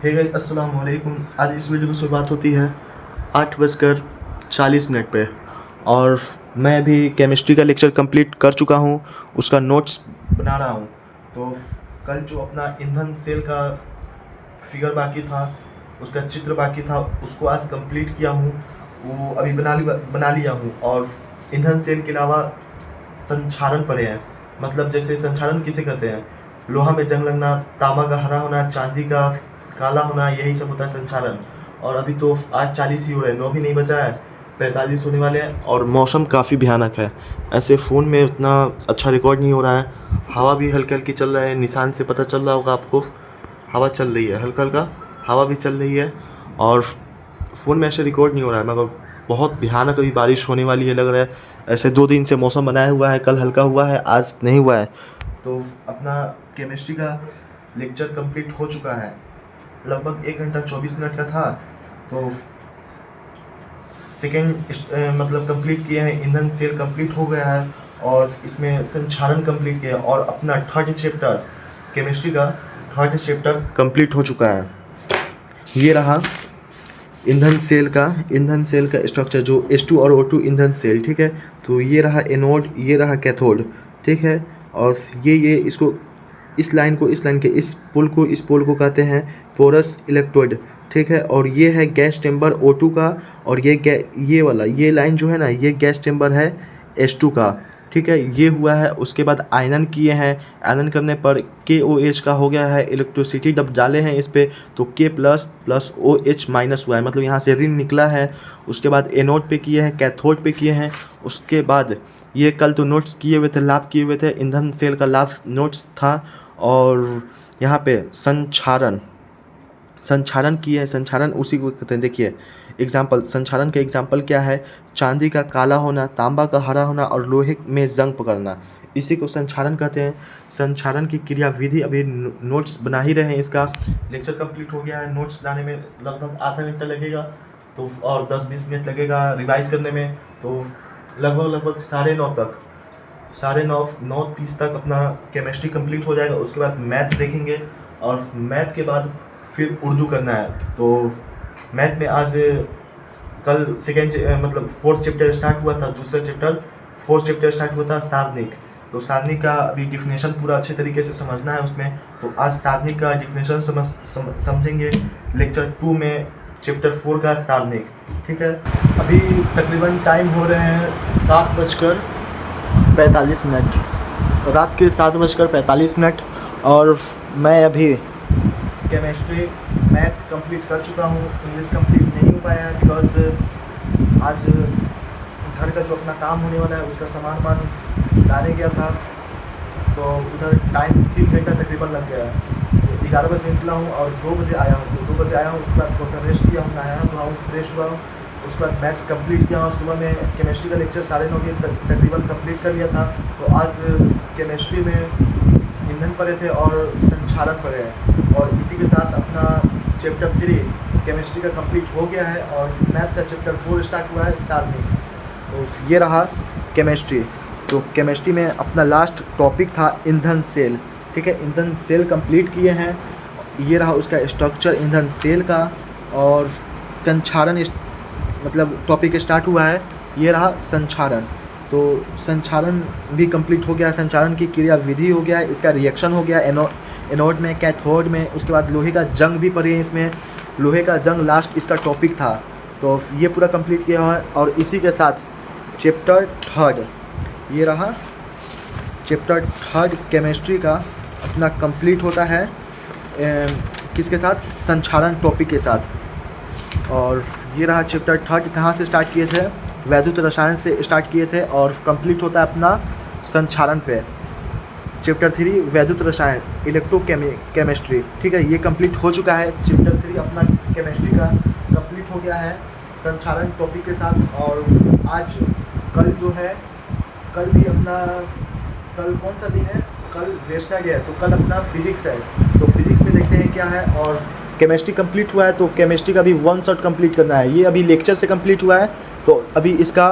Hey guys, अस्सलाम वालेकुम। आज इस वीडियो की शुरुआत होती है 8:40 पे। और मैं अभी केमिस्ट्री का लेक्चर कंप्लीट कर चुका हूँ, उसका नोट्स बना रहा हूँ। तो कल जो अपना ईंधन सेल का फिगर बाकी था, उसका चित्र बाकी था, उसको आज कंप्लीट किया हूँ। वो अभी बना लिया हूँ। और ईंधन सेल के अलावा संक्षारण पड़े हैं। मतलब जैसे संक्षारण किसे कहते हैं? लोहा में जंग लगना, तांबा का हरा होना, चांदी का काला होना, यही सब होता है संक्षारण। और अभी तो आज 40 ही हो रहे हैं, 9 भी नहीं बचा है, 45 होने वाले हैं। और मौसम काफ़ी भयानक है। ऐसे फ़ोन में उतना अच्छा रिकॉर्ड नहीं हो रहा है। हवा भी हल्की हल्की चल रहा है, निशान से पता चल रहा होगा आपको, हवा चल रही है, हल्का हल्का हवा भी चल रही है। और फ़ोन में ऐसे रिकॉर्ड नहीं हो रहा है, मगर बहुत भयानक अभी बारिश होने वाली है लग रहा है। ऐसे 2 दिन से मौसम बनाया हुआ है, कल हल्का हुआ है, आज नहीं हुआ है। तो अपना केमिस्ट्री का लेक्चर कंप्लीट हो चुका है, लगभग 1 घंटा 24 मिनट का था। तो सेकेंड मतलब कंप्लीट किए हैं, ईंधन सेल कंप्लीट हो गया है, और इसमें संक्षारण कंप्लीट किया है। और अपना थर्ड चैप्टर केमिस्ट्री का थर्ड चैप्टर कंप्लीट हो चुका है। ये रहा ईंधन सेल का स्ट्रक्चर, जो H2 और O2 ईंधन सेल, ठीक है। तो ये रहा एनोड, ये रहा कैथोड, ठीक है। और ये इसको इस लाइन के इस पोल को कहते हैं पोरस इलेक्ट्रोड, ठीक है। और ये है गैस चेंबर O2 का। और ये वाला ये लाइन जो है ना, ये गैस चेंबर है H2 का, ठीक है। ये हुआ है, उसके बाद आयनन किए हैं। आयनन करने पर KOH का हो गया है, इलेक्ट्रिसिटी जब डाले हैं इस पर तो K प्लस OH माइनस हुआ है, मतलब यहाँ से ऋण निकला है। उसके बाद एनोड पे किए हैं, कैथोड पे किए हैं। उसके बाद ये कल तो नोट्स किए हुए थे, लाभ किए हुए थे, ईंधन सेल का लाभ नोट्स था। और यहाँ पे संक्षारण किए हैं। संक्षारण उसी को कहते हैं। देखिए एग्जाम्पल, संक्षारण के एग्जाम्पल क्या है? चांदी का काला होना, तांबा का हरा होना, और लोहे में जंग पकड़ना, इसी को संक्षारण कहते हैं। संक्षारण की क्रियाविधि अभी नोट्स बना ही रहे हैं, इसका लेक्चर कंप्लीट हो गया है। नोट्स बनाने में लगभग आधा घंटा लगेगा, तो और 10-20 मिनट लगेगा रिवाइज करने में। तो लगभग 9:30 तक अपना केमिस्ट्री कंप्लीट हो जाएगा। उसके बाद मैथ देखेंगे, और मैथ के बाद फिर उर्दू करना है। तो मैथ में आज कल मतलब फोर्थ चैप्टर स्टार्ट हुआ था, फोर्थ चैप्टर स्टार्ट हुआ था सारणिक। तो सारणिक का अभी डिफिनेशन पूरा अच्छे तरीके से समझना है उसमें। तो आज सारणिक का डिफिनेशन समझेंगे लेक्चर 2 में, चैप्टर 4 का सारणिक, ठीक है। अभी तकरीबन टाइम हो रहे हैं 7:45, रात के 7:45। और मैं अभी केमिस्ट्री मैथ कंप्लीट कर चुका हूँ, इंग्लिश कंप्लीट नहीं हो पाया है, बिकॉज आज घर का जो अपना काम होने वाला है उसका सामान लाने गया था। तो उधर टाइम 3 घंटा तकरीबन लग गया है। 11 बजे निकला हूँ और 2 बजे आया हूँ। तो 2 बजे आया हूँ, उसके बाद थोड़ा सा रेस्ट किया हूँ, नहाया धोया हूँ, फ्रेश हुआ हूँ। उसके बाद मैथ कंप्लीट किया और सुबह में केमिस्ट्री का लेक्चर 9:30 बजे तकरीबन कंप्लीट कर लिया था। तो आज केमिस्ट्री में ईंधन पढ़े थे और संक्षारण पढ़े हैं। और इसी के साथ अपना चैप्टर 3 केमिस्ट्री का कंप्लीट हो गया है, और मैथ का चैप्टर 4 स्टार्ट हुआ है सारणिक। तो ये रहा केमिस्ट्री। तो केमिस्ट्री में अपना लास्ट टॉपिक था ईंधन सेल, ठीक है। ईंधन सेल कंप्लीट किए हैं। ये रहा उसका स्ट्रक्चर ईंधन सेल का। और संक्षारण मतलब टॉपिक स्टार्ट हुआ है, ये रहा संक्षारण। तो संक्षारण भी कंप्लीट हो गया, संक्षारण की क्रियाविधि हो गया है, इसका रिएक्शन हो गया एनोड में, कैथोड में। उसके बाद लोहे का जंग भी पड़ी है इसमें, लोहे का जंग लास्ट इसका टॉपिक था। तो ये पूरा कंप्लीट किया है। और इसी के साथ चैप्टर 3, ये रहा चैप्टर 3 केमिस्ट्री का अपना कंप्लीट होता है। किसके साथ? संक्षारण टॉपिक के साथ। और ये रहा चैप्टर 3, कहाँ से स्टार्ट किए थे? वैद्युत रसायन से स्टार्ट किए थे, और कंप्लीट होता है अपना संक्षारण पे। चैप्टर 3 वैद्युत रसायन, इलेक्ट्रोकेमिस्ट्री, ठीक है। ये कंप्लीट हो चुका है। चैप्टर 3 अपना केमिस्ट्री का कंप्लीट हो गया है संक्षारण टॉपिक के साथ। और आज कल जो है, कल भी अपना, कल कौन सा दिन है? कल रेस्टा गया है, तो कल अपना फिजिक्स है। तो फिजिक्स में देखते हैं क्या है। और केमिस्ट्री कंप्लीट हुआ है, तो केमिस्ट्री का भी 1 शॉट कंप्लीट करना है। ये अभी लेक्चर से कंप्लीट हुआ है, तो अभी इसका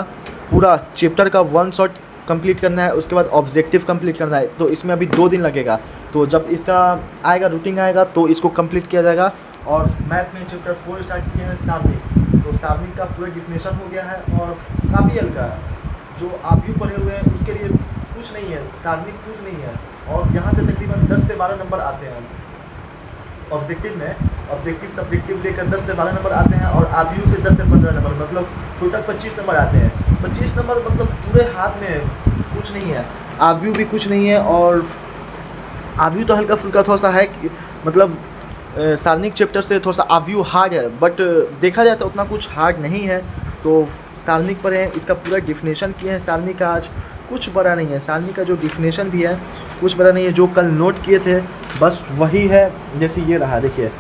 पूरा चैप्टर का 1 शॉट कंप्लीट करना है। उसके बाद ऑब्जेक्टिव कंप्लीट करना है। तो इसमें अभी 2 दिन लगेगा। तो जब इसका आएगा, रूटीन आएगा, तो इसको कंप्लीट किया जाएगा। और मैथ में चैप्टर 4 स्टार्ट किए हैं सारणिक। तो सारणिक का पूरा डिफिनेशन हो गया है और काफ़ी हल्का है। जो आप भी पढ़े हुए हैं उसके लिए कुछ नहीं है, सारणिक कुछ नहीं है। और यहाँ से तकरीबन 10 से 12 नंबर आते हैं ऑब्जेक्टिव में। ऑब्जेक्टिव सब्जेक्टिव लेकर 10 से 12 नंबर आते हैं और आरबीयू से 10 से 15 नंबर, मतलब टोटल 25 नंबर आते हैं। 25 नंबर मतलब पूरे हाथ में कुछ नहीं है। आरबीयू भी कुछ नहीं है और आरबीयू तो हल्का फुल्का थोड़ा सा है कि मतलब सारणिक चैप्टर से थोड़ा सा आरबीयू हार्ड है, बट देखा जाए तो उतना कुछ हार्ड नहीं है। तो सारणिक पर है, इसका पूरा डिफिनेशन किए हैं। सारणिक का आज कुछ बड़ा नहीं है, सारणिक का जो डिफिनेशन भी है कुछ बड़ा नहीं है। जो कल नोट किए थे बस वही है, जैसे ये रहा देखिए,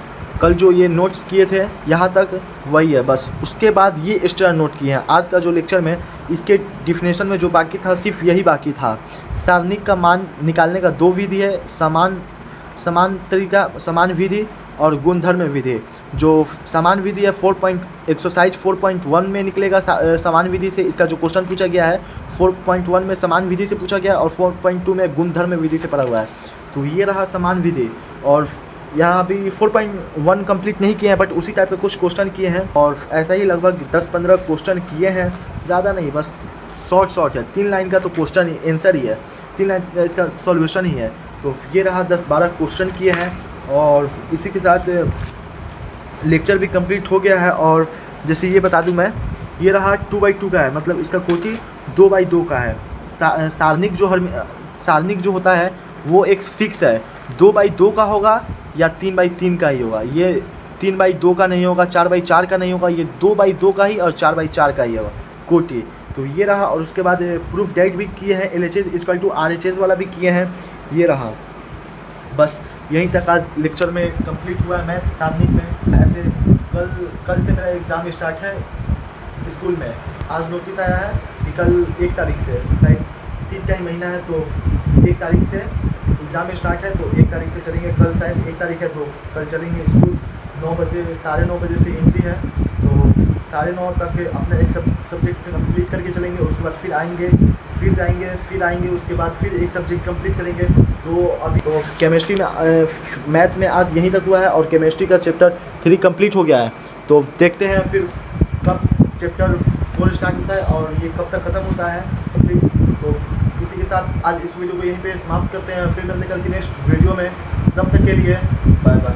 कल जो ये नोट्स किए थे यहाँ तक वही है बस। उसके बाद ये एक्स्ट्रा नोट किए हैं। आज का जो लेक्चर में इसके डिफिनेशन में जो बाकी था सिर्फ यही बाकी था। सारणिक का मान निकालने का 2 विधि है, समान तरीका, समान विधि और गुणधर्म विधि। जो समान विधि है एक्सरसाइज 4.1 में निकलेगा समान विधि से। इसका जो क्वेश्चन पूछा गया है 4.1 में समान विधि से पूछा गया और 4.2 में गुणधर्म विधि से पढ़ा हुआ है। तो ये रहा समान विधि। और यहाँ अभी 4.1 कंप्लीट नहीं किए हैं, बट उसी टाइप के कुछ क्वेश्चन किए हैं और ऐसा ही लगभग 10-15 क्वेश्चन किए हैं, ज़्यादा नहीं, बस शॉर्ट है। 3 लाइन का तो क्वेश्चन आंसर ही है, 3 लाइन का इसका सॉल्यूशन ही है। तो ये रहा 10-12 क्वेश्चन किए हैं और इसी के साथ लेक्चर भी कंप्लीट हो गया है। और जैसे ये बता दूं मैं, ये रहा 2/2 का है, मतलब इसका कोटि 2/2 का है। सारणिक जो होता है वो एक फिक्स है, 2/2 का होगा या 3/3 का ही होगा। ये 3/2 का नहीं होगा, 4/4 का नहीं होगा, ये 2/2 का ही और 4/4 का ही होगा कोटि। तो ये रहा। और उसके बाद प्रूफ डेट भी किए हैं, LHS = RHS वाला भी किए हैं। ये रहा, बस यहीं तक आज लेक्चर में कंप्लीट हुआ है मैथ सारणिक में। ऐसे कल से मेरा एग्ज़ाम स्टार्ट है स्कूल में। आज नोटिस आया है कि कल 1 तारीख से, शायद 30 का ही महीना है, तो 1 तारीख से एग्ज़ाम स्टार्ट है। तो 1 तारीख से चलेंगे, कल शायद 1 तारीख है तो कल चलेंगे स्कूल। 9 बजे 9:30 बजे से एंट्री है, तो 9:30 तक अपना एक सब्जेक्ट कंप्लीट करके चलेंगे। उसके बाद फिर आएंगे, फिर जाएंगे, फिर आएंगे, उसके बाद फिर एक सब्जेक्ट कंप्लीट करेंगे। तो अभी तो केमिस्ट्री में मैथ में आज यहीं तक हुआ है और केमिस्ट्री का चैप्टर 3 कंप्लीट हो गया है। तो देखते हैं फिर कब चैप्टर 4 स्टार्ट होता है और ये कब तक ख़त्म होता है। तो इसी के साथ आज इस वीडियो को यहीं पे समाप्त करते हैं। फिर मिलते हैं कल की नेक्स्ट वीडियो में। तब तक के लिए बाय बाय।